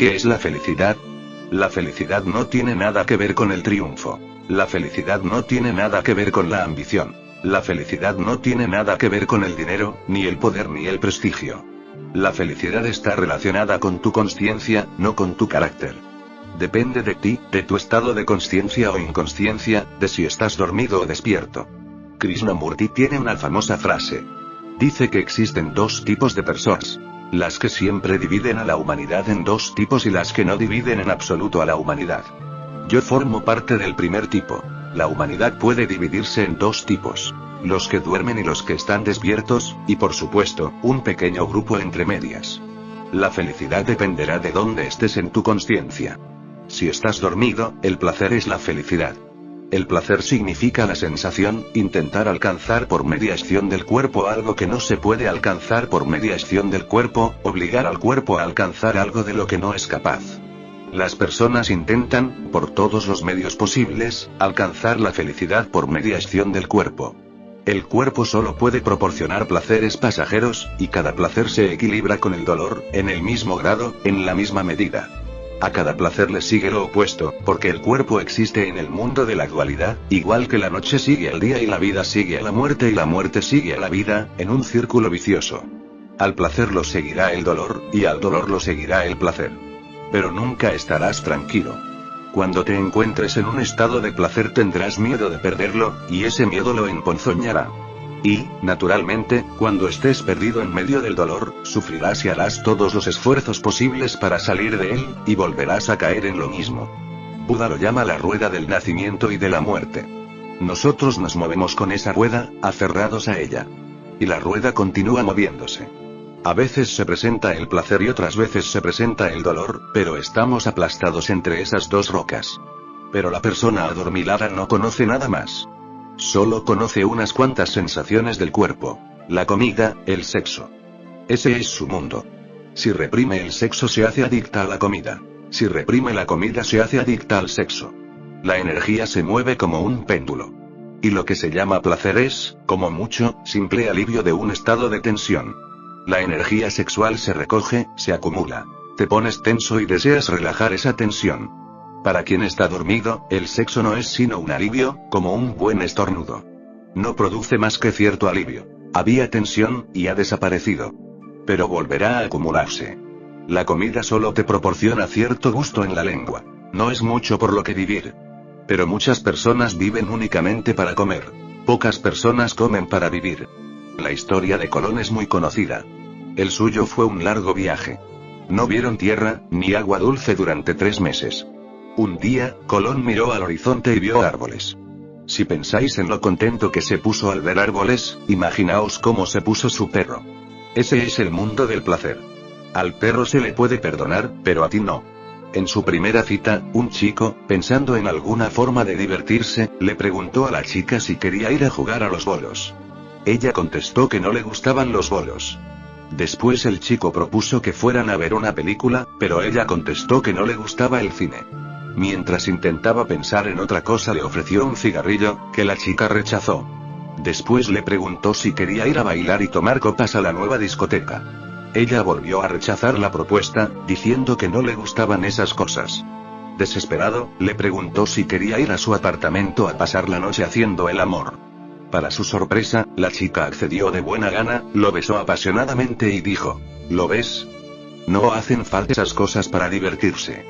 ¿Qué es la felicidad? La felicidad no tiene nada que ver con el triunfo. La felicidad no tiene nada que ver con la ambición. La felicidad no tiene nada que ver con el dinero, ni el poder ni el prestigio. La felicidad está relacionada con tu consciencia, no con tu carácter. Depende de ti, de tu estado de consciencia o inconsciencia, de si estás dormido o despierto. Krishnamurti tiene una famosa frase. Dice que existen dos tipos de personas. Las que siempre dividen a la humanidad en dos tipos y las que no dividen en absoluto a la humanidad. Yo formo parte del primer tipo. La humanidad puede dividirse en dos tipos. Los que duermen y los que están despiertos, y por supuesto, un pequeño grupo entre medias. La felicidad dependerá de dónde estés en tu consciencia. Si estás dormido, el placer es la felicidad. El placer significa la sensación, intentar alcanzar por mediación del cuerpo algo que no se puede alcanzar por mediación del cuerpo, obligar al cuerpo a alcanzar algo de lo que no es capaz. Las personas intentan, por todos los medios posibles, alcanzar la felicidad por mediación del cuerpo. El cuerpo solo puede proporcionar placeres pasajeros, y cada placer se equilibra con el dolor, en el mismo grado, en la misma medida. A cada placer le sigue lo opuesto, porque el cuerpo existe en el mundo de la dualidad, igual que la noche sigue al día y la vida sigue a la muerte y la muerte sigue a la vida, en un círculo vicioso. Al placer lo seguirá el dolor, y al dolor lo seguirá el placer. Pero nunca estarás tranquilo. Cuando te encuentres en un estado de placer tendrás miedo de perderlo, y ese miedo lo emponzoñará. Y, naturalmente, cuando estés perdido en medio del dolor, sufrirás y harás todos los esfuerzos posibles para salir de él, y volverás a caer en lo mismo. Buda lo llama la rueda del nacimiento y de la muerte. Nosotros nos movemos con esa rueda, aferrados a ella. Y la rueda continúa moviéndose. A veces se presenta el placer y otras veces se presenta el dolor, pero estamos aplastados entre esas dos rocas. Pero la persona adormilada no conoce nada más. Solo conoce unas cuantas sensaciones del cuerpo. La comida, el sexo. Ese es su mundo. Si reprime el sexo se hace adicta a la comida. Si reprime la comida se hace adicta al sexo. La energía se mueve como un péndulo. Y lo que se llama placer es, como mucho, simple alivio de un estado de tensión. La energía sexual se recoge, se acumula. Te pones tenso y deseas relajar esa tensión. Para quien está dormido, el sexo no es sino un alivio, como un buen estornudo. No produce más que cierto alivio. Había tensión, y ha desaparecido. Pero volverá a acumularse. La comida solo te proporciona cierto gusto en la lengua. No es mucho por lo que vivir. Pero muchas personas viven únicamente para comer. Pocas personas comen para vivir. La historia de Colón es muy conocida. El suyo fue un largo viaje. No vieron tierra, ni agua dulce durante 3 meses. Un día, Colón miró al horizonte y vio árboles. Si pensáis en lo contento que se puso al ver árboles, imaginaos cómo se puso su perro. Ese es el mundo del placer. Al perro se le puede perdonar, pero a ti no. En su primera cita, un chico, pensando en alguna forma de divertirse, le preguntó a la chica si quería ir a jugar a los bolos. Ella contestó que no le gustaban los bolos. Después el chico propuso que fueran a ver una película, pero ella contestó que no le gustaba el cine. Mientras intentaba pensar en otra cosa le ofreció un cigarrillo, que la chica rechazó. Después le preguntó si quería ir a bailar y tomar copas a la nueva discoteca. Ella volvió a rechazar la propuesta, diciendo que no le gustaban esas cosas. Desesperado, le preguntó si quería ir a su apartamento a pasar la noche haciendo el amor. Para su sorpresa, la chica accedió de buena gana, lo besó apasionadamente y dijo: ¿Lo ves? No hacen falta esas cosas para divertirse.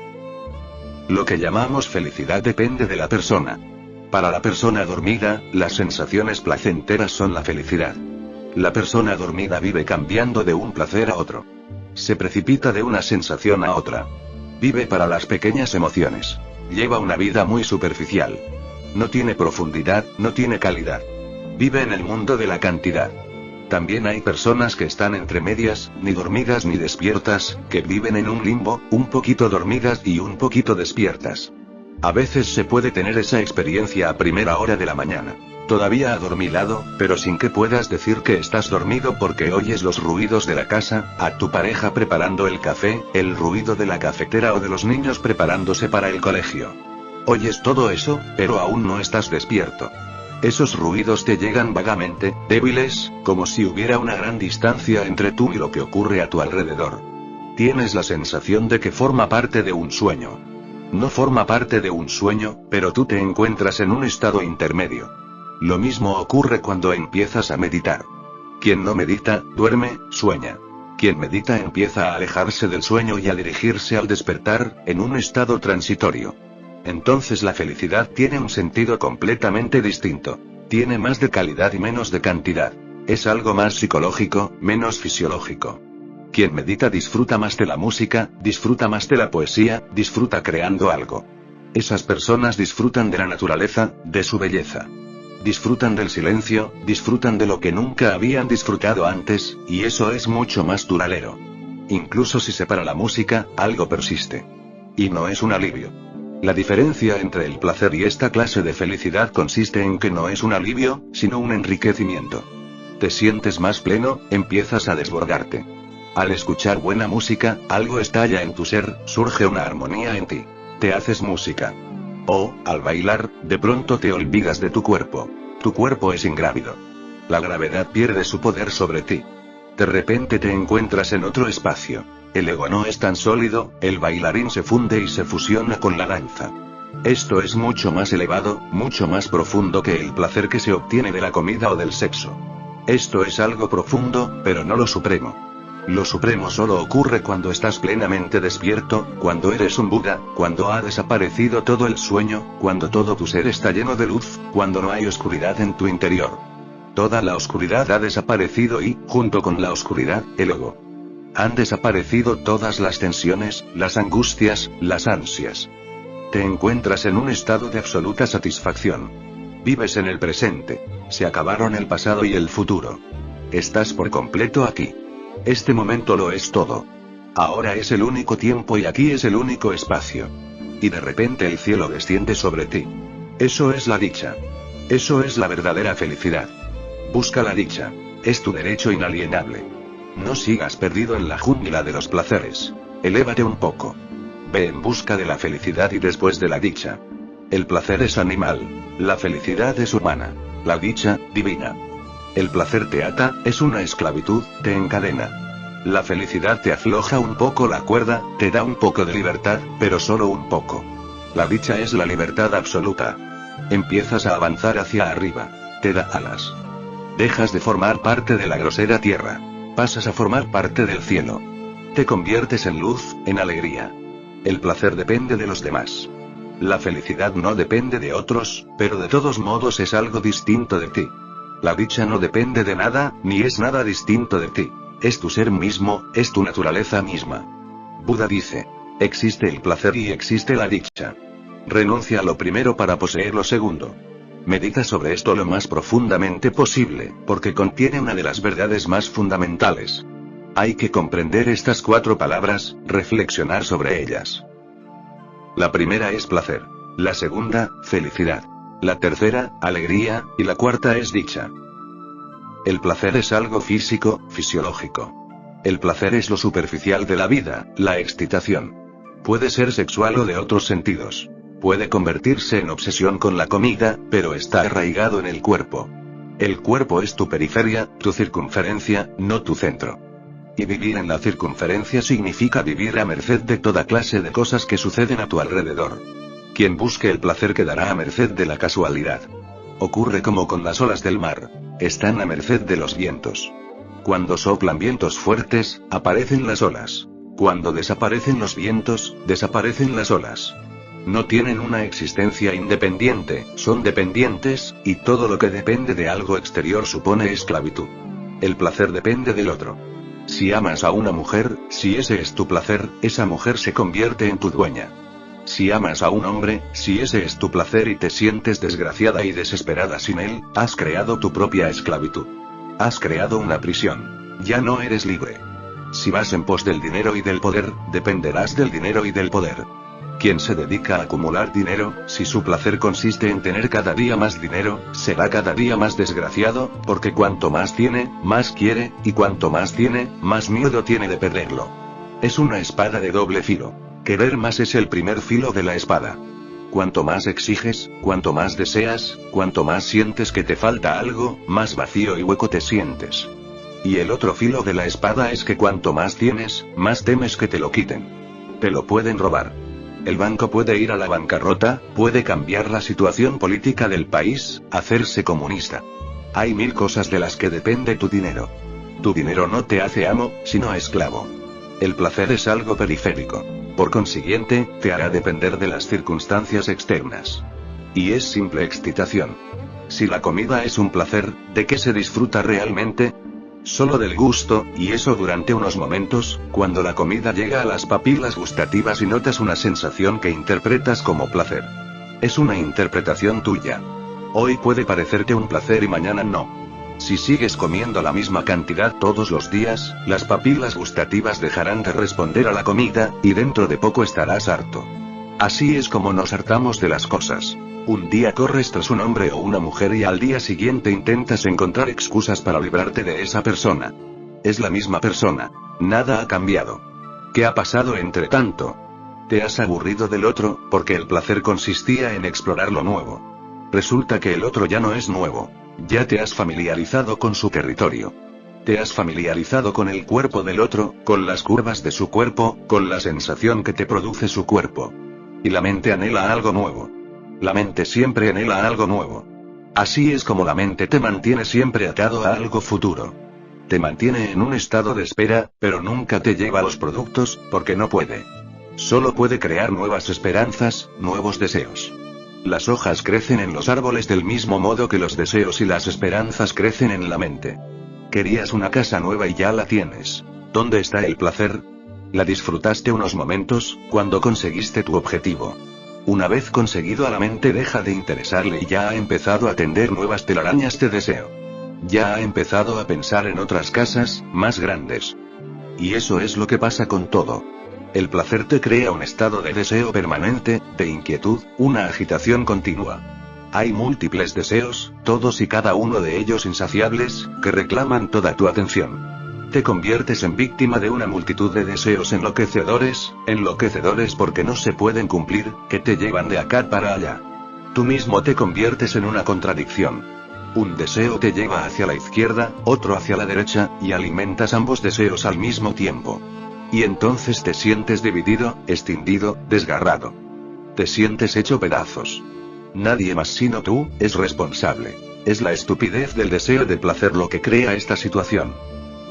Lo que llamamos felicidad depende de la persona. Para la persona dormida, las sensaciones placenteras son la felicidad. La persona dormida vive cambiando de un placer a otro. Se precipita de una sensación a otra. Vive para las pequeñas emociones. Lleva una vida muy superficial. No tiene profundidad, no tiene calidad. Vive en el mundo de la cantidad. También hay personas que están entre medias, ni dormidas ni despiertas, que viven en un limbo, un poquito dormidas y un poquito despiertas. A veces se puede tener esa experiencia a primera hora de la mañana. Todavía adormilado, pero sin que puedas decir que estás dormido porque oyes los ruidos de la casa, a tu pareja preparando el café, el ruido de la cafetera o de los niños preparándose para el colegio. Oyes todo eso, pero aún no estás despierto. Esos ruidos te llegan vagamente, débiles, como si hubiera una gran distancia entre tú y lo que ocurre a tu alrededor. Tienes la sensación de que forma parte de un sueño. No forma parte de un sueño, pero tú te encuentras en un estado intermedio. Lo mismo ocurre cuando empiezas a meditar. Quien no medita, duerme, sueña. Quien medita empieza a alejarse del sueño y a dirigirse al despertar, en un estado transitorio. Entonces la felicidad tiene un sentido completamente distinto. Tiene más de calidad y menos de cantidad. Es algo más psicológico, menos fisiológico. Quien medita disfruta más de la música, disfruta más de la poesía, disfruta creando algo. Esas personas disfrutan de la naturaleza, de su belleza. Disfrutan del silencio, disfrutan de lo que nunca habían disfrutado antes, y eso es mucho más duradero. Incluso si se para la música, algo persiste. Y no es un alivio. La diferencia entre el placer y esta clase de felicidad consiste en que no es un alivio, sino un enriquecimiento. Te sientes más pleno, empiezas a desbordarte. Al escuchar buena música, algo estalla en tu ser, surge una armonía en ti. Te haces música. O, al bailar, de pronto te olvidas de tu cuerpo. Tu cuerpo es ingrávido. La gravedad pierde su poder sobre ti. De repente te encuentras en otro espacio. El ego no es tan sólido, el bailarín se funde y se fusiona con la danza. Esto es mucho más elevado, mucho más profundo que el placer que se obtiene de la comida o del sexo. Esto es algo profundo, pero no lo supremo. Lo supremo solo ocurre cuando estás plenamente despierto, cuando eres un Buda, cuando ha desaparecido todo el sueño, cuando todo tu ser está lleno de luz, cuando no hay oscuridad en tu interior. Toda la oscuridad ha desaparecido y, junto con la oscuridad, el ego. Han desaparecido todas las tensiones, las angustias, las ansias. Te encuentras en un estado de absoluta satisfacción. Vives en el presente. Se acabaron el pasado y el futuro. Estás por completo aquí. Este momento lo es todo. Ahora es el único tiempo y aquí es el único espacio. Y de repente el cielo desciende sobre ti. Eso es la dicha. Eso es la verdadera felicidad. Busca la dicha. Es tu derecho inalienable. No sigas perdido en la jungla de los placeres. Elévate un poco. Ve en busca de la felicidad y después de la dicha. El placer es animal. La felicidad es humana. La dicha, divina. El placer te ata, es una esclavitud, te encadena. La felicidad te afloja un poco la cuerda, te da un poco de libertad, pero solo un poco. La dicha es la libertad absoluta. Empiezas a avanzar hacia arriba. Te da alas. Dejas de formar parte de la grosera tierra. Pasas a formar parte del cielo. Te conviertes en luz, en alegría. El placer depende de los demás. La felicidad no depende de otros, pero de todos modos es algo distinto de ti. La dicha no depende de nada, ni es nada distinto de ti. Es tu ser mismo, es tu naturaleza misma. Buda dice, existe el placer y existe la dicha. Renuncia a lo primero para poseer lo segundo. Medita sobre esto lo más profundamente posible, porque contiene una de las verdades más fundamentales. Hay que comprender estas 4 palabras, reflexionar sobre ellas. La primera es placer. La segunda, felicidad. La tercera, alegría, y la cuarta es dicha. El placer es algo físico, fisiológico. El placer es lo superficial de la vida, la excitación. Puede ser sexual o de otros sentidos. Puede convertirse en obsesión con la comida, pero está arraigado en el cuerpo. El cuerpo es tu periferia, tu circunferencia, no tu centro. Y vivir en la circunferencia significa vivir a merced de toda clase de cosas que suceden a tu alrededor. Quien busque el placer quedará a merced de la casualidad. Ocurre como con las olas del mar. Están a merced de los vientos. Cuando soplan vientos fuertes, aparecen las olas. Cuando desaparecen los vientos, desaparecen las olas. No tienen una existencia independiente, son dependientes, y todo lo que depende de algo exterior supone esclavitud. El placer depende del otro. Si amas a una mujer, si ese es tu placer, esa mujer se convierte en tu dueña. Si amas a un hombre, si ese es tu placer y te sientes desgraciada y desesperada sin él, has creado tu propia esclavitud. Has creado una prisión. Ya no eres libre. Si vas en pos del dinero y del poder, dependerás del dinero y del poder. Quien se dedica a acumular dinero, si su placer consiste en tener cada día más dinero, será cada día más desgraciado, porque cuanto más tiene, más quiere, y cuanto más tiene, más miedo tiene de perderlo. Es una espada de doble filo. Querer más es el primer filo de la espada. Cuanto más exiges, cuanto más deseas, cuanto más sientes que te falta algo, más vacío y hueco te sientes. Y el otro filo de la espada es que cuanto más tienes, más temes que te lo quiten. Te lo pueden robar. El banco puede ir a la bancarrota, puede cambiar la situación política del país, hacerse comunista. Hay 1000 cosas de las que depende tu dinero. Tu dinero no te hace amo, sino esclavo. El placer es algo periférico. Por consiguiente, te hará depender de las circunstancias externas. Y es simple excitación. Si la comida es un placer, ¿de qué se disfruta realmente? Solo del gusto, y eso durante unos momentos, cuando la comida llega a las papilas gustativas y notas una sensación que interpretas como placer. Es una interpretación tuya. Hoy puede parecerte un placer y mañana no. Si sigues comiendo la misma cantidad todos los días, las papilas gustativas dejarán de responder a la comida, y dentro de poco estarás harto. Así es como nos hartamos de las cosas. Un día corres tras un hombre o una mujer y al día siguiente intentas encontrar excusas para librarte de esa persona. Es la misma persona. Nada ha cambiado. ¿Qué ha pasado entre tanto? Te has aburrido del otro, porque el placer consistía en explorar lo nuevo. Resulta que el otro ya no es nuevo. Ya te has familiarizado con su territorio. Te has familiarizado con el cuerpo del otro, con las curvas de su cuerpo, con la sensación que te produce su cuerpo. Y la mente anhela algo nuevo. La mente siempre anhela algo nuevo. Así es como la mente te mantiene siempre atado a algo futuro. Te mantiene en un estado de espera, pero nunca te lleva a los productos, porque no puede. Solo puede crear nuevas esperanzas, nuevos deseos. Las hojas crecen en los árboles del mismo modo que los deseos y las esperanzas crecen en la mente. Querías una casa nueva y ya la tienes. ¿Dónde está el placer? La disfrutaste unos momentos, cuando conseguiste tu objetivo. Una vez conseguido, a la mente deja de interesarle y ya ha empezado a tender nuevas telarañas de deseo. Ya ha empezado a pensar en otras casas, más grandes. Y eso es lo que pasa con todo. El placer te crea un estado de deseo permanente, de inquietud, una agitación continua. Hay múltiples deseos, todos y cada uno de ellos insaciables, que reclaman toda tu atención. Te conviertes en víctima de una multitud de deseos enloquecedores porque no se pueden cumplir, que te llevan de acá para allá. Tú mismo te conviertes en una contradicción. Un deseo te lleva hacia la izquierda, otro hacia la derecha, y alimentas ambos deseos al mismo tiempo. Y entonces te sientes dividido, escindido, desgarrado. Te sientes hecho pedazos. Nadie más sino tú, es responsable. Es la estupidez del deseo de placer lo que crea esta situación.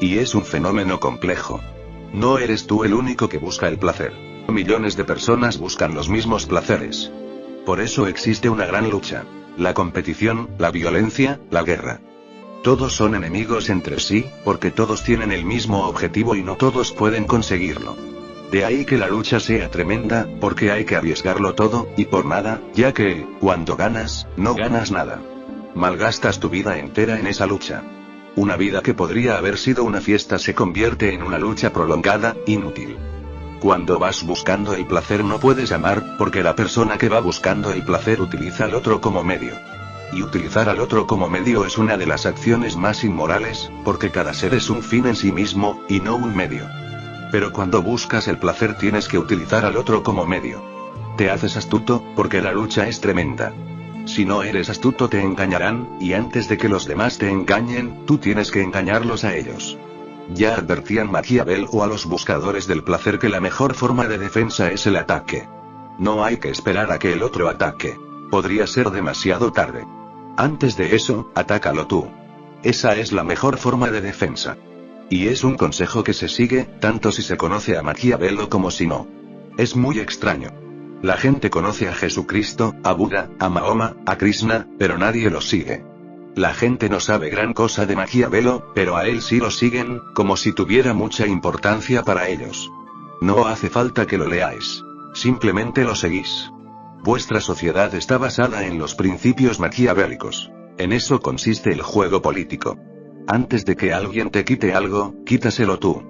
Y es un fenómeno complejo. No eres tú el único que busca el placer. Millones de personas buscan los mismos placeres. Por eso existe una gran lucha. La competición, la violencia, la guerra. Todos son enemigos entre sí, porque todos tienen el mismo objetivo y no todos pueden conseguirlo. De ahí que la lucha sea tremenda, porque hay que arriesgarlo todo, y por nada, ya que, cuando ganas, no ganas nada. Malgastas tu vida entera en esa lucha. Una vida que podría haber sido una fiesta se convierte en una lucha prolongada, inútil. Cuando vas buscando el placer no puedes amar, porque la persona que va buscando el placer utiliza al otro como medio. Y utilizar al otro como medio es una de las acciones más inmorales, porque cada ser es un fin en sí mismo, y no un medio. Pero cuando buscas el placer tienes que utilizar al otro como medio. Te haces astuto, porque la lucha es tremenda. Si no eres astuto te engañarán, y antes de que los demás te engañen, tú tienes que engañarlos a ellos. Ya advertían Maquiavelo a los buscadores del placer que la mejor forma de defensa es el ataque. No hay que esperar a que el otro ataque. Podría ser demasiado tarde. Antes de eso, atácalo tú. Esa es la mejor forma de defensa. Y es un consejo que se sigue, tanto si se conoce a Maquiavelo como si no. Es muy extraño. La gente conoce a Jesucristo, a Buda, a Mahoma, a Krishna, pero nadie los sigue. La gente no sabe gran cosa de Maquiavelo, pero a él sí lo siguen, como si tuviera mucha importancia para ellos. No hace falta que lo leáis. Simplemente lo seguís. Vuestra sociedad está basada en los principios maquiavélicos. En eso consiste el juego político. Antes de que alguien te quite algo, quítaselo tú.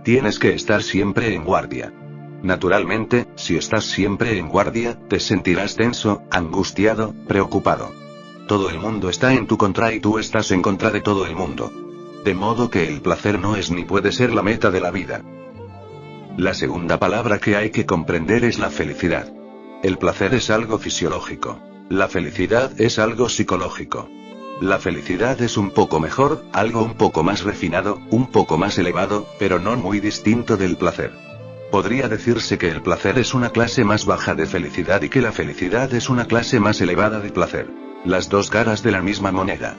Tienes que estar siempre en guardia. Naturalmente, si estás siempre en guardia, te sentirás tenso, angustiado, preocupado. Todo el mundo está en tu contra y tú estás en contra de todo el mundo. De modo que el placer no es ni puede ser la meta de la vida. La segunda palabra que hay que comprender es la felicidad. El placer es algo fisiológico. La felicidad es algo psicológico. La felicidad es un poco mejor, algo un poco más refinado, un poco más elevado, pero no muy distinto del placer. Podría decirse que el placer es una clase más baja de felicidad y que la felicidad es una clase más elevada de placer. Las dos caras de la misma moneda.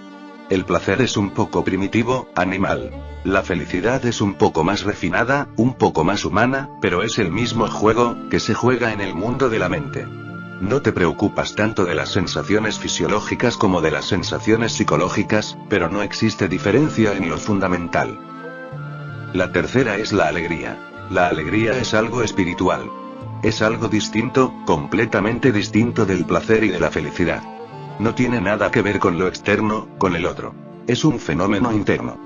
El placer es un poco primitivo, animal. La felicidad es un poco más refinada, un poco más humana, pero es el mismo juego, que se juega en el mundo de la mente. No te preocupas tanto de las sensaciones fisiológicas como de las sensaciones psicológicas, pero no existe diferencia en lo fundamental. La tercera es la alegría. La alegría es algo espiritual. Es algo distinto, completamente distinto del placer y de la felicidad. No tiene nada que ver con lo externo, con el otro. Es un fenómeno interno.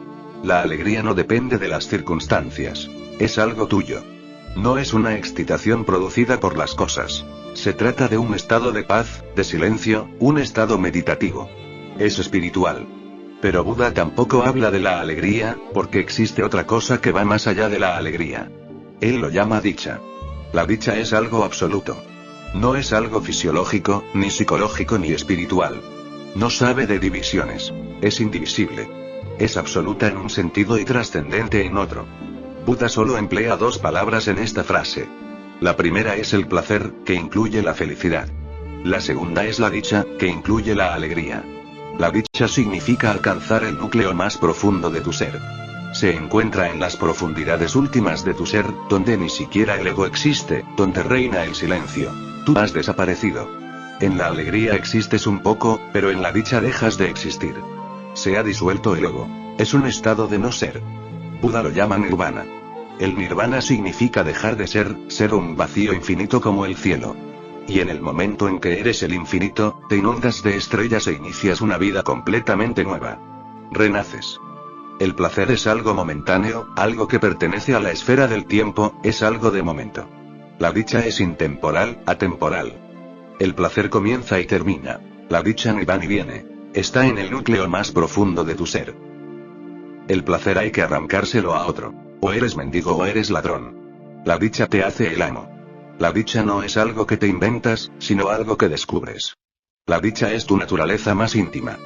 La alegría no depende de las circunstancias. Es algo tuyo. No es una excitación producida por las cosas. Se trata de un estado de paz, de silencio, un estado meditativo. Es espiritual. Pero Buda tampoco habla de la alegría, porque existe otra cosa que va más allá de la alegría. Él lo llama dicha. La dicha es algo absoluto. No es algo fisiológico, ni psicológico ni espiritual. No sabe de divisiones. Es indivisible. Es absoluta en un sentido y trascendente en otro. Buda solo emplea dos palabras en esta frase. La primera es el placer, que incluye la felicidad. La segunda es la dicha, que incluye la alegría. La dicha significa alcanzar el núcleo más profundo de tu ser. Se encuentra en las profundidades últimas de tu ser, donde ni siquiera el ego existe, donde reina el silencio. Tú has desaparecido. En la alegría existes un poco, pero en la dicha dejas de existir. Se ha disuelto el ego. Es un estado de no ser. Buda lo llama nirvana. El nirvana significa dejar de ser, ser un vacío infinito como el cielo. Y en el momento en que eres el infinito, te inundas de estrellas e inicias una vida completamente nueva. Renaces. El placer es algo momentáneo, algo que pertenece a la esfera del tiempo, es algo de momento. La dicha es intemporal, atemporal. El placer comienza y termina. La dicha ni va ni viene. Está en el núcleo más profundo de tu ser. El placer hay que arrancárselo a otro. O eres mendigo o eres ladrón. La dicha te hace el amo. La dicha no es algo que te inventas, sino algo que descubres. La dicha es tu naturaleza más íntima.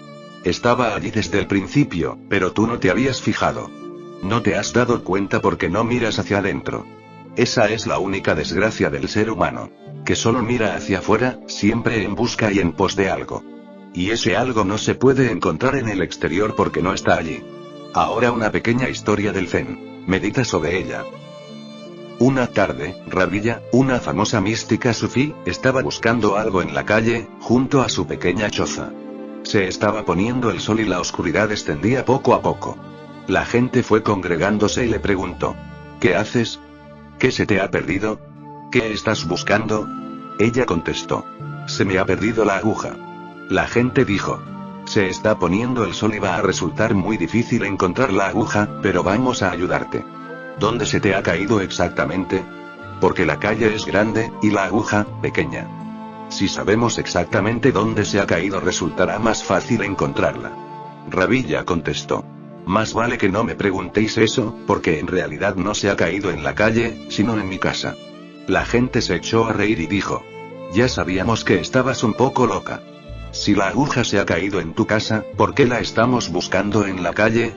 Estaba allí desde el principio, pero tú no te habías fijado. No te has dado cuenta porque no miras hacia adentro. Esa es la única desgracia del ser humano. Que solo mira hacia afuera, siempre en busca y en pos de algo. Y ese algo no se puede encontrar en el exterior porque no está allí. Ahora una pequeña historia del Zen. Medita sobre ella. Una tarde, Rabilla, una famosa mística sufí, estaba buscando algo en la calle, junto a su pequeña choza. Se estaba poniendo el sol y la oscuridad descendía poco a poco. La gente fue congregándose y le preguntó: ¿qué haces? ¿Qué se te ha perdido? ¿Qué estás buscando? Ella contestó: se me ha perdido la aguja. La gente dijo: se está poniendo el sol y va a resultar muy difícil encontrar la aguja, pero vamos a ayudarte. ¿Dónde se te ha caído exactamente? Porque la calle es grande, y la aguja, pequeña. Si sabemos exactamente dónde se ha caído resultará más fácil encontrarla. Rabilla contestó: más vale que no me preguntéis eso, porque en realidad no se ha caído en la calle, sino en mi casa. La gente se echó a reír y dijo: ya sabíamos que estabas un poco loca. Si la aguja se ha caído en tu casa, ¿por qué la estamos buscando en la calle?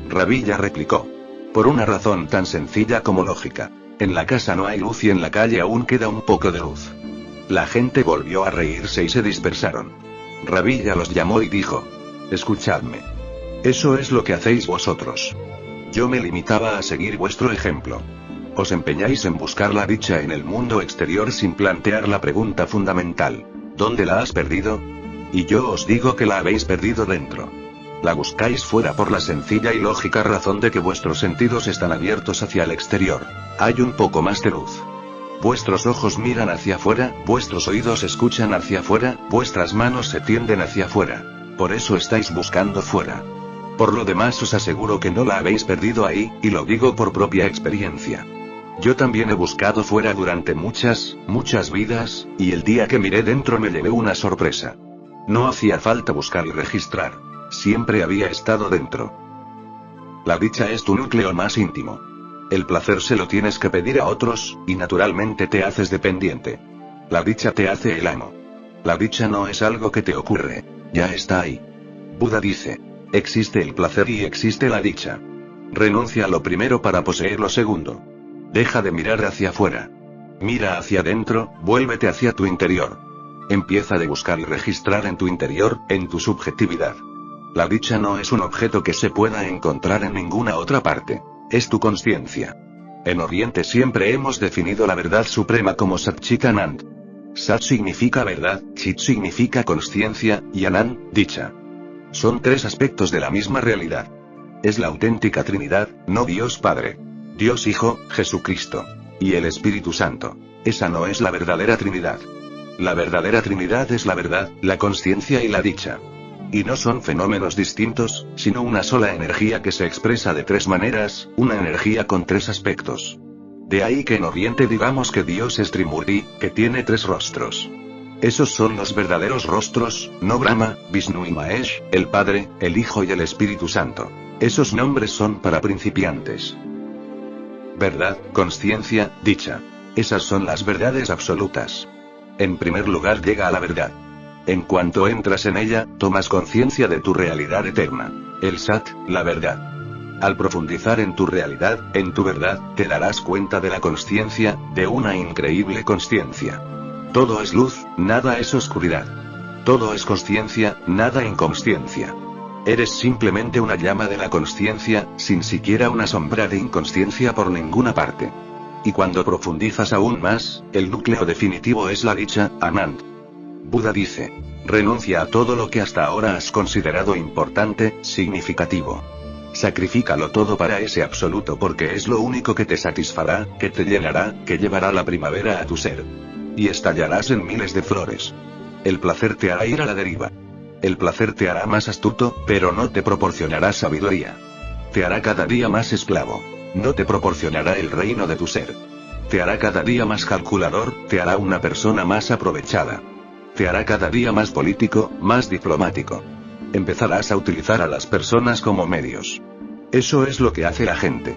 Rabilla replicó: por una razón tan sencilla como lógica. En la casa no hay luz y en la calle aún queda un poco de luz. La gente volvió a reírse y se dispersaron. Rabilla los llamó y dijo: escuchadme. Eso es lo que hacéis vosotros. Yo me limitaba a seguir vuestro ejemplo. Os empeñáis en buscar la dicha en el mundo exterior sin plantear la pregunta fundamental: ¿dónde la has perdido? Y yo os digo que la habéis perdido dentro. La buscáis fuera por la sencilla y lógica razón de que vuestros sentidos están abiertos hacia el exterior. Hay un poco más de luz. Vuestros ojos miran hacia afuera, vuestros oídos escuchan hacia afuera, vuestras manos se tienden hacia afuera. Por eso estáis buscando fuera. Por lo demás os aseguro que no la habéis perdido ahí, y lo digo por propia experiencia. Yo también he buscado fuera durante muchas vidas, y el día que miré dentro me llevé una sorpresa. No hacía falta buscar y registrar. Siempre había estado dentro. La dicha es tu núcleo más íntimo. El placer se lo tienes que pedir a otros, y naturalmente te haces dependiente. La dicha te hace el amo. La dicha no es algo que te ocurre. Ya está ahí. Buda dice: existe el placer y existe la dicha. Renuncia a lo primero para poseer lo segundo. Deja de mirar hacia afuera. Mira hacia adentro, vuélvete hacia tu interior. Empieza a buscar y registrar en tu interior, en tu subjetividad. La dicha no es un objeto que se pueda encontrar en ninguna otra parte. Es tu consciencia. En Oriente siempre hemos definido la verdad suprema como Sat Chit Anand. Sat significa verdad, Chit significa consciencia, y Anand, dicha. Son tres aspectos de la misma realidad. Es la auténtica Trinidad, no Dios Padre, Dios Hijo, Jesucristo, y el Espíritu Santo. Esa no es la verdadera Trinidad. La verdadera Trinidad es la verdad, la consciencia y la dicha. Y no son fenómenos distintos, sino una sola energía que se expresa de tres maneras, una energía con tres aspectos. De ahí que en Oriente digamos que Dios es Trimurti, que tiene tres rostros. Esos son los verdaderos rostros, no Brahma, Vishnu y Mahesh, el Padre, el Hijo y el Espíritu Santo. Esos nombres son para principiantes. Verdad, consciencia, dicha. Esas son las verdades absolutas. En primer lugar llega a la verdad. En cuanto entras en ella, tomas conciencia de tu realidad eterna. El Sat, la verdad. Al profundizar en tu realidad, en tu verdad, te darás cuenta de la consciencia, de una increíble consciencia. Todo es luz, nada es oscuridad. Todo es consciencia, nada inconsciencia. Eres simplemente una llama de la consciencia, sin siquiera una sombra de inconsciencia por ninguna parte. Y cuando profundizas aún más, el núcleo definitivo es la dicha, Anand. Buda dice: renuncia a todo lo que hasta ahora has considerado importante, significativo. Sacrifícalo todo para ese absoluto porque es lo único que te satisfará, que te llenará, que llevará la primavera a tu ser. Y estallarás en miles de flores. El placer te hará ir a la deriva. El placer te hará más astuto, pero no te proporcionará sabiduría. Te hará cada día más esclavo. No te proporcionará el reino de tu ser. Te hará cada día más calculador, te hará una persona más aprovechada. Te hará cada día más político, más diplomático. Empezarás a utilizar a las personas como medios. Eso es lo que hace la gente.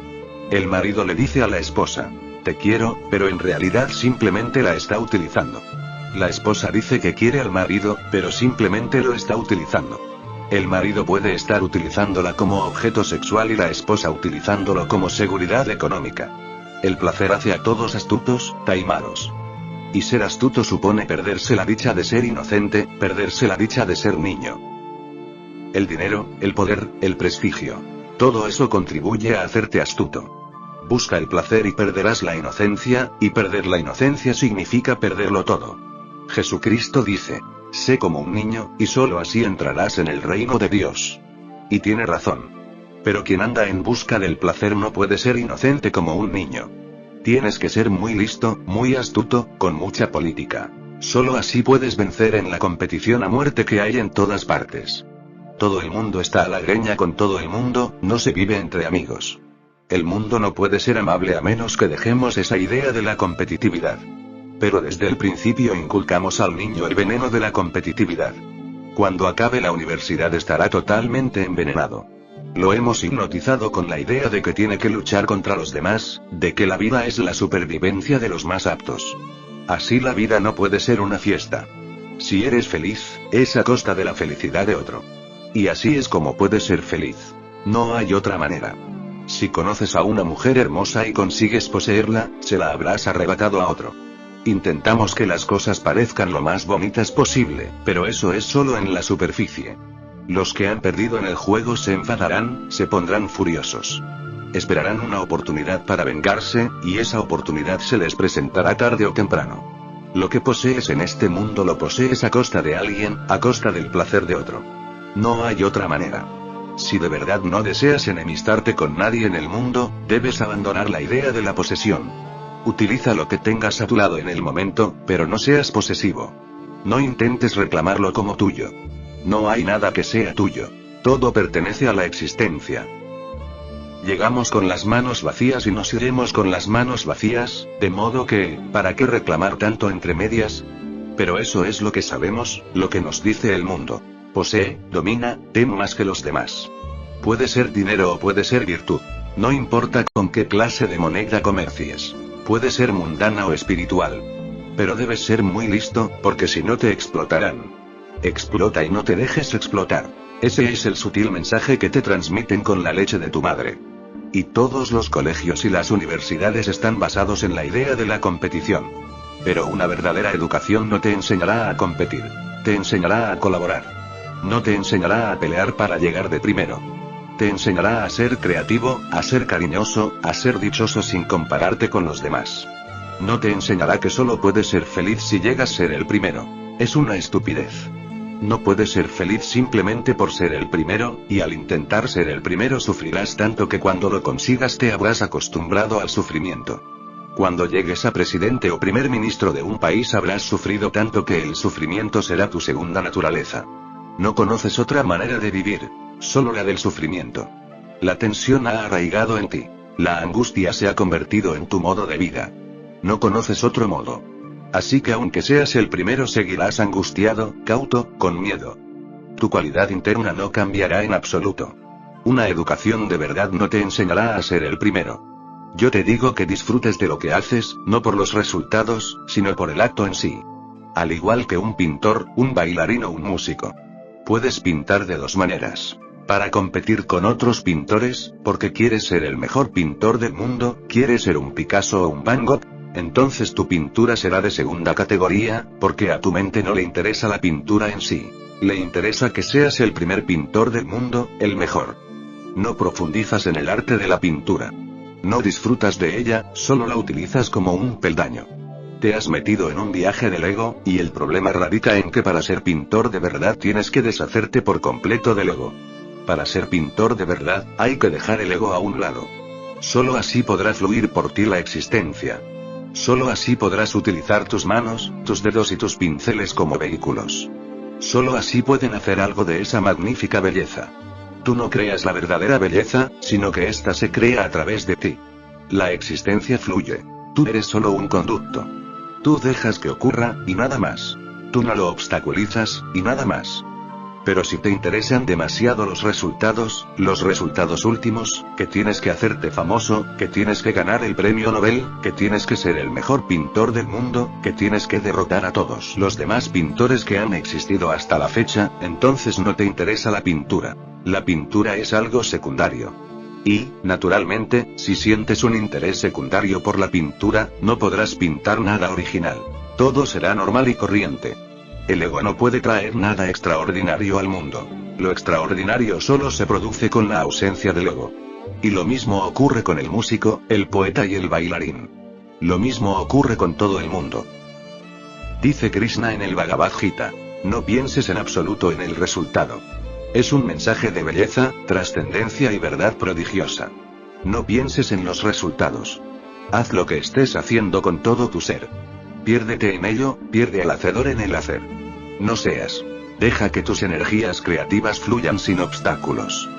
El marido le dice a la esposa: te quiero, pero en realidad simplemente la está utilizando. La esposa dice que quiere al marido, pero simplemente lo está utilizando. El marido puede estar utilizándola como objeto sexual y la esposa utilizándolo como seguridad económica. El placer hace a todos astutos, taimados. Y ser astuto supone perderse la dicha de ser inocente, perderse la dicha de ser niño. El dinero, el poder, el prestigio. Todo eso contribuye a hacerte astuto. Busca el placer y perderás la inocencia, y perder la inocencia significa perderlo todo. Jesucristo dice: sé como un niño, y solo así entrarás en el reino de Dios. Y tiene razón. Pero quien anda en busca del placer no puede ser inocente como un niño. Tienes que ser muy listo, muy astuto, con mucha política. Solo así puedes vencer en la competición a muerte que hay en todas partes. Todo el mundo está a la greña con todo el mundo, no se vive entre amigos. El mundo no puede ser amable a menos que dejemos esa idea de la competitividad. Pero desde el principio inculcamos al niño el veneno de la competitividad. Cuando acabe la universidad estará totalmente envenenado. Lo hemos hipnotizado con la idea de que tiene que luchar contra los demás, de que la vida es la supervivencia de los más aptos. Así la vida no puede ser una fiesta. Si eres feliz, es a costa de la felicidad de otro. Y así es como puedes ser feliz. No hay otra manera. Si conoces a una mujer hermosa y consigues poseerla, se la habrás arrebatado a otro. Intentamos que las cosas parezcan lo más bonitas posible, pero eso es solo en la superficie. Los que han perdido en el juego se enfadarán, se pondrán furiosos. Esperarán una oportunidad para vengarse, y esa oportunidad se les presentará tarde o temprano. Lo que posees en este mundo lo posees a costa de alguien, a costa del placer de otro. No hay otra manera. Si de verdad no deseas enemistarte con nadie en el mundo, debes abandonar la idea de la posesión. Utiliza lo que tengas a tu lado en el momento, pero no seas posesivo. No intentes reclamarlo como tuyo. No hay nada que sea tuyo. Todo pertenece a la existencia. Llegamos con las manos vacías y nos iremos con las manos vacías, de modo que, ¿para qué reclamar tanto entre medias? Pero eso es lo que sabemos, lo que nos dice el mundo. Posee, domina, ten más que los demás. Puede ser dinero o puede ser virtud. No importa con qué clase de moneda comercies. Puede ser mundana o espiritual. Pero debes ser muy listo, porque si no te explotarán. Explota y no te dejes explotar. Ese es el sutil mensaje que te transmiten con la leche de tu madre. Y todos los colegios y las universidades están basados en la idea de la competición. Pero una verdadera educación no te enseñará a competir. Te enseñará a colaborar. No te enseñará a pelear para llegar de primero. Te enseñará a ser creativo, a ser cariñoso, a ser dichoso sin compararte con los demás. No te enseñará que solo puedes ser feliz si llegas a ser el primero. Es una estupidez. No puedes ser feliz simplemente por ser el primero, y al intentar ser el primero sufrirás tanto que cuando lo consigas te habrás acostumbrado al sufrimiento. Cuando llegues a presidente o primer ministro de un país habrás sufrido tanto que el sufrimiento será tu segunda naturaleza. No conoces otra manera de vivir, solo la del sufrimiento. La tensión ha arraigado en ti. La angustia se ha convertido en tu modo de vida. No conoces otro modo. Así que aunque seas el primero seguirás angustiado, cauto, con miedo. Tu cualidad interna no cambiará en absoluto. Una educación de verdad no te enseñará a ser el primero. Yo te digo que disfrutes de lo que haces, no por los resultados, sino por el acto en sí. Al igual que un pintor, un bailarín o un músico. Puedes pintar de dos maneras. Para competir con otros pintores, porque quieres ser el mejor pintor del mundo, quieres ser un Picasso o un Van Gogh. Entonces tu pintura será de segunda categoría, porque a tu mente no le interesa la pintura en sí. Le interesa que seas el primer pintor del mundo, el mejor. No profundizas en el arte de la pintura. No disfrutas de ella, solo la utilizas como un peldaño. Te has metido en un viaje del ego, y el problema radica en que para ser pintor de verdad tienes que deshacerte por completo del ego. Para ser pintor de verdad, hay que dejar el ego a un lado. Solo así podrá fluir por ti la existencia. Solo así podrás utilizar tus manos, tus dedos y tus pinceles como vehículos. Solo así pueden hacer algo de esa magnífica belleza. Tú no creas la verdadera belleza, sino que ésta se crea a través de ti. La existencia fluye. Tú eres solo un conducto. Tú dejas que ocurra, y nada más. Tú no lo obstaculizas, y nada más. Pero si te interesan demasiado los resultados últimos, que tienes que hacerte famoso, que tienes que ganar el premio Nobel, que tienes que ser el mejor pintor del mundo, que tienes que derrotar a todos los demás pintores que han existido hasta la fecha, entonces no te interesa la pintura. La pintura es algo secundario. Y, naturalmente, si sientes un interés secundario por la pintura, no podrás pintar nada original. Todo será normal y corriente. El ego no puede traer nada extraordinario al mundo. Lo extraordinario solo se produce con la ausencia del ego. Y lo mismo ocurre con el músico, el poeta y el bailarín. Lo mismo ocurre con todo el mundo. Dice Krishna en el Bhagavad Gita: no pienses en absoluto en el resultado. Es un mensaje de belleza, trascendencia y verdad prodigiosa. No pienses en los resultados. Haz lo que estés haciendo con todo tu ser. Piérdete en ello, pierde al hacedor en el hacer. No seas. Deja que tus energías creativas fluyan sin obstáculos.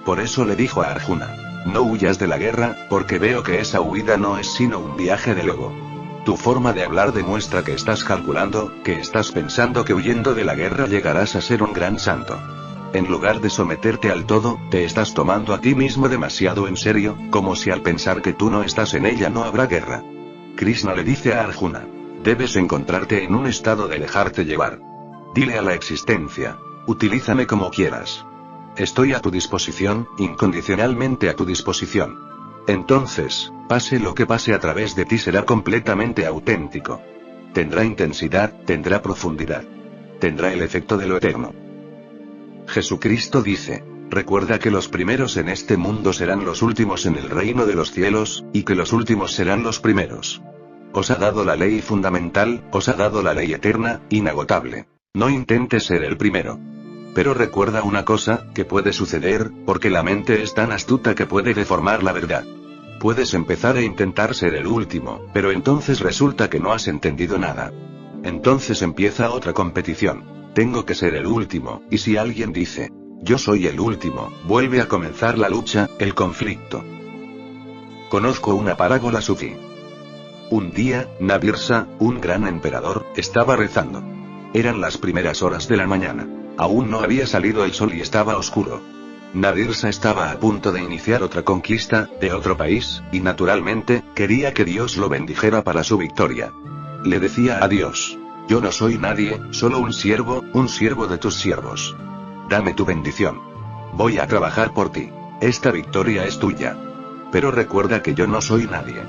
Por eso le dijo a Arjuna: no huyas de la guerra, porque veo que esa huida no es sino un viaje del ego. Tu forma de hablar demuestra que estás calculando, que estás pensando que huyendo de la guerra llegarás a ser un gran santo. En lugar de someterte al todo, te estás tomando a ti mismo demasiado en serio, como si al pensar que tú no estás en ella no habrá guerra. Krishna le dice a Arjuna: debes encontrarte en un estado de dejarte llevar. Dile a la existencia: utilízame como quieras. Estoy a tu disposición, incondicionalmente a tu disposición. Entonces, pase lo que pase a través de ti será completamente auténtico. Tendrá intensidad, tendrá profundidad. Tendrá el efecto de lo eterno. Jesucristo dice: recuerda que los primeros en este mundo serán los últimos en el reino de los cielos, y que los últimos serán los primeros. Os ha dado la ley fundamental, os ha dado la ley eterna, inagotable. No intentes ser el primero. Pero recuerda una cosa, que puede suceder, porque la mente es tan astuta que puede deformar la verdad. Puedes empezar a intentar ser el último, pero entonces resulta que no has entendido nada. Entonces empieza otra competición. Tengo que ser el último, y si alguien dice: yo soy el último, vuelve a comenzar la lucha, el conflicto. Conozco una parábola sufí. Un día, Nadirsa, un gran emperador, estaba rezando. Eran las primeras horas de la mañana. Aún no había salido el sol y estaba oscuro. Nadirsa estaba a punto de iniciar otra conquista, de otro país, y naturalmente, quería que Dios lo bendijera para su victoria. Le decía a Dios: yo no soy nadie, solo un siervo de tus siervos. Dame tu bendición. Voy a trabajar por ti. Esta victoria es tuya. Pero recuerda que yo no soy nadie.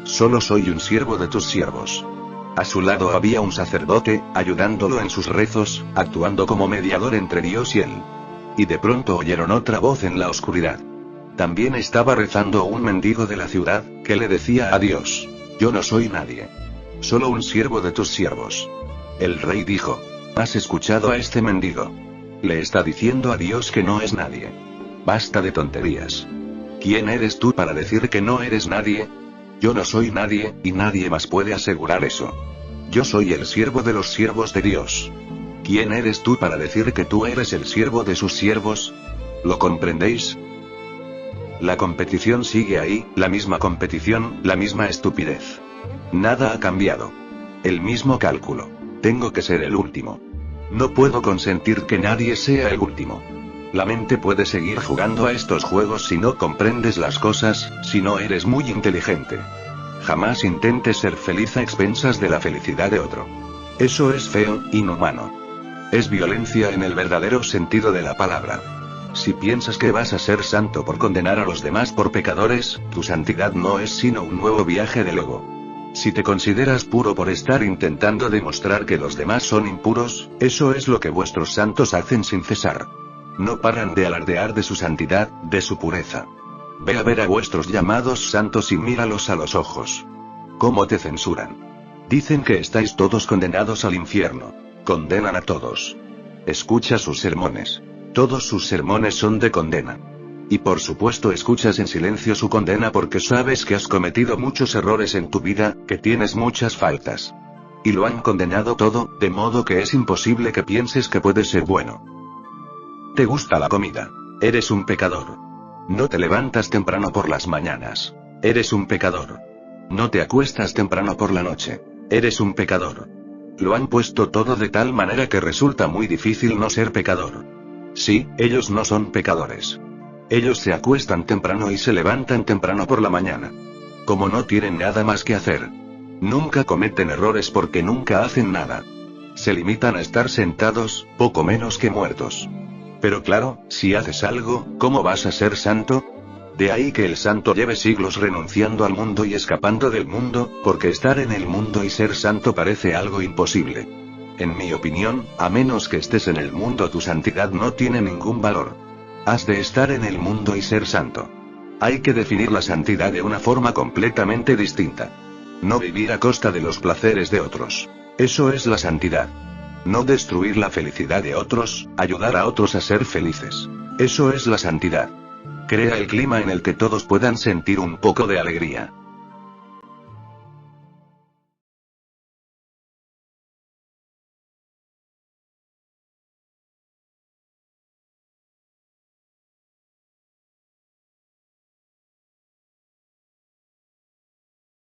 Solo soy un siervo de tus siervos. A su lado había un sacerdote, ayudándolo en sus rezos, actuando como mediador entre Dios y él. Y de pronto oyeron otra voz en la oscuridad. También estaba rezando un mendigo de la ciudad, que le decía a Dios: yo no soy nadie. Solo un siervo de tus siervos. El rey dijo: ¿has escuchado a este mendigo? Le está diciendo a Dios que no es nadie. Basta de tonterías. ¿Quién eres tú para decir que no eres nadie? Yo no soy nadie, y nadie más puede asegurar eso. Yo soy el siervo de los siervos de Dios. ¿Quién eres tú para decir que tú eres el siervo de sus siervos? ¿Lo comprendéis? La competición sigue ahí, la misma competición, la misma estupidez. Nada ha cambiado. El mismo cálculo. Tengo que ser el último. No puedo consentir que nadie sea el último. La mente puede seguir jugando a estos juegos si no comprendes las cosas, si no eres muy inteligente. Jamás intentes ser feliz a expensas de la felicidad de otro. Eso es feo, inhumano. Es violencia en el verdadero sentido de la palabra. Si piensas que vas a ser santo por condenar a los demás por pecadores, tu santidad no es sino un nuevo viaje del ego. Si te consideras puro por estar intentando demostrar que los demás son impuros, eso es lo que vuestros santos hacen sin cesar. No paran de alardear de su santidad, de su pureza. Ve a ver a vuestros llamados santos y míralos a los ojos. ¿Cómo te censuran? Dicen que estáis todos condenados al infierno. Condenan a todos. Escucha sus sermones. Todos sus sermones son de condena. Y por supuesto escuchas en silencio su condena porque sabes que has cometido muchos errores en tu vida, que tienes muchas faltas. Y lo han condenado todo, de modo que es imposible que pienses que puedes ser bueno. ¿Te gusta la comida? Eres un pecador. No te levantas temprano por las mañanas. Eres un pecador. No te acuestas temprano por la noche. Eres un pecador. Lo han puesto todo de tal manera que resulta muy difícil no ser pecador. Sí, ellos no son pecadores. Ellos se acuestan temprano y se levantan temprano por la mañana. Como no tienen nada más que hacer. Nunca cometen errores porque nunca hacen nada. Se limitan a estar sentados, poco menos que muertos. Pero claro, si haces algo, ¿cómo vas a ser santo? De ahí que el santo lleve siglos renunciando al mundo y escapando del mundo, porque estar en el mundo y ser santo parece algo imposible. En mi opinión, a menos que estés en el mundo, tu santidad no tiene ningún valor. Has de estar en el mundo y ser santo. Hay que definir la santidad de una forma completamente distinta. No vivir a costa de los placeres de otros. Eso es la santidad. No destruir la felicidad de otros, ayudar a otros a ser felices. Eso es la santidad. Crea el clima en el que todos puedan sentir un poco de alegría.